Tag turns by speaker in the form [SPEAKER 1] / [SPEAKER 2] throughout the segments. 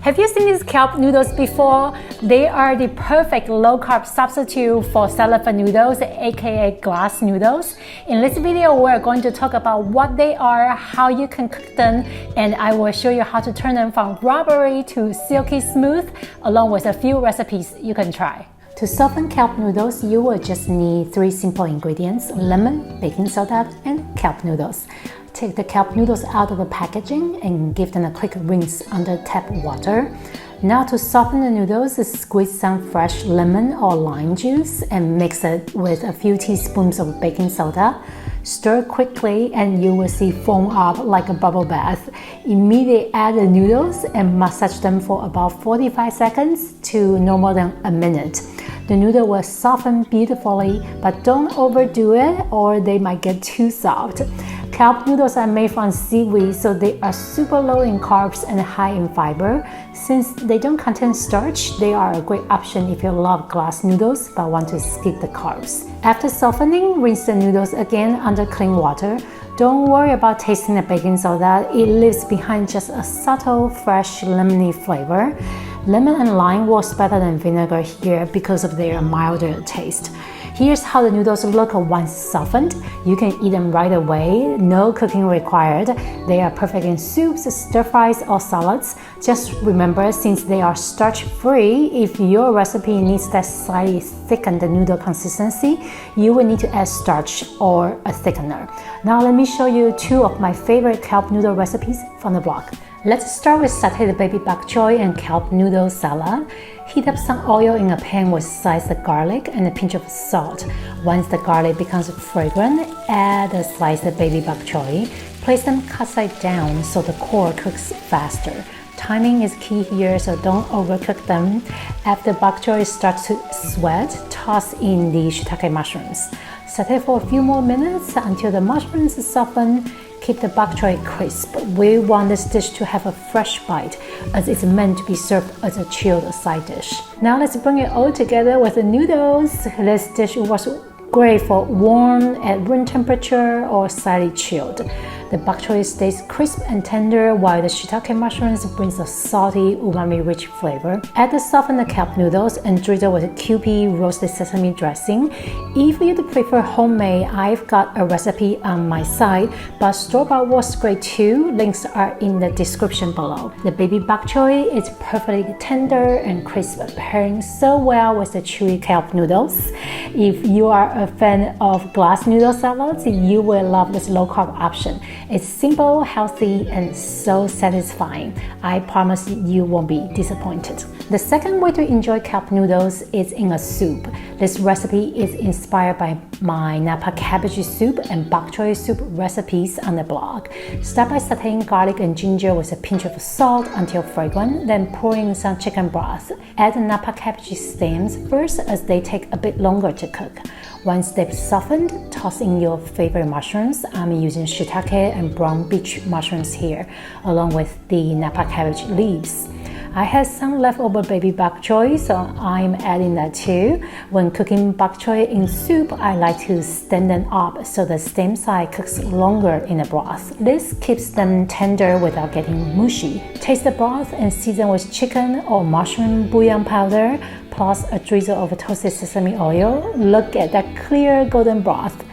[SPEAKER 1] Have you seen these kelp noodles before? They are the perfect low-carb substitute for cellophane noodles, aka glass noodles. In this video, we're going to talk about what they are, how you can cook them, and I will show you how to turn them from rubbery to silky smooth, along with a few recipes you can try. To soften kelp noodles, you will just need 3 simple ingredients: lemon, baking soda, and kelp noodles. Take the kelp noodles out of the packaging and give them a quick rinse under tap water. Now to soften the noodles, squeeze some fresh lemon or lime juice and mix it with a few teaspoons of baking soda. Stir quickly and you will see foam up like a bubble bath. Immediately add the noodles and massage them for about 45 seconds to no more than a minute. The noodle will soften beautifully, but don't overdo it or they might get too soft. Kelp noodles are made from seaweed, so they are super low in carbs and high in fiber. Since they don't contain starch, they are a great option if you love glass noodles but want to skip the carbs. After softening, rinse the noodles again under clean water. Don't worry about tasting the baking soda, it leaves behind just a subtle, fresh, lemony flavor. Lemon and lime works better than vinegar here because of their milder taste. Here's how the noodles look once softened. You can eat them right away, no cooking required. They are perfect in soups, stir-fries, or salads. Just remember, since they are starch-free, if your recipe needs that slightly thickened noodle consistency, you will need to add starch or a thickener. Now let me show you 2 of my favorite kelp noodle recipes from the blog. Let's start with sauteed baby bok choy and kelp noodle salad. Heat up some oil in a pan with sliced garlic and a pinch of salt. Once the garlic becomes fragrant, add the sliced baby bok choy. Place them cut side down so the core cooks faster. Timing is key here, so don't overcook them. After bok choy starts to sweat, toss in the shiitake mushrooms. Saute for a few more minutes until the mushrooms soften. Keep the bok choy crisp. We want this dish to have a fresh bite, as it's meant to be served as a chilled side dish. Now let's bring it all together with the noodles. This dish works great for warm at room temperature or slightly chilled. The bok choy stays crisp and tender while the shiitake mushrooms brings a salty, umami-rich flavor. Add the softened kelp noodles and drizzle with Kewpie roasted sesame dressing. If you prefer homemade, I've got a recipe on my site, but store-bought works great too. Links are in the description below. The baby bok choy is perfectly tender and crisp, pairing so well with the chewy kelp noodles. If you are a fan of glass noodle salads, you will love this low-carb option. It's simple, healthy, and so satisfying. I promise you won't be disappointed. The second way to enjoy kelp noodles is in a soup. This recipe is inspired by my Napa cabbage soup and bok choy soup recipes on the blog. Start by sauteing garlic and ginger with a pinch of salt until fragrant, then pour in some chicken broth. Add the Napa cabbage stems first as they take a bit longer to cook. Once they've softened, toss in your favorite mushrooms. I'm using shiitake and brown beach mushrooms here, along with the Napa cabbage leaves. I had some leftover baby bok choy, so I'm adding that too. When cooking bok choy in soup, I like to stand them up so the stem side cooks longer in the broth. This keeps them tender without getting mushy. Taste the broth and season with chicken or mushroom bouillon powder, plus a drizzle of toasted sesame oil. Look at that clear golden broth.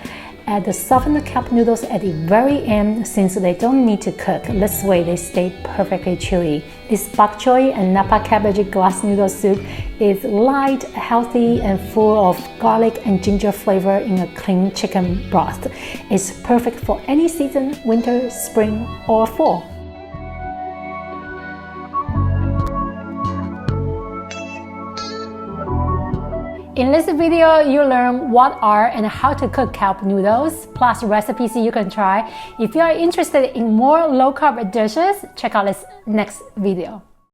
[SPEAKER 1] Add the softened kelp noodles at the very end since they don't need to cook. This way they stay perfectly chewy. This bok choy and Napa cabbage glass noodle soup is light, healthy, and full of garlic and ginger flavor in a clean chicken broth. It's perfect for any season, winter, spring, or fall. In this video, you learn what are and how to cook kelp noodles, plus recipes you can try. If you are interested in more low-carb dishes, check out this next video.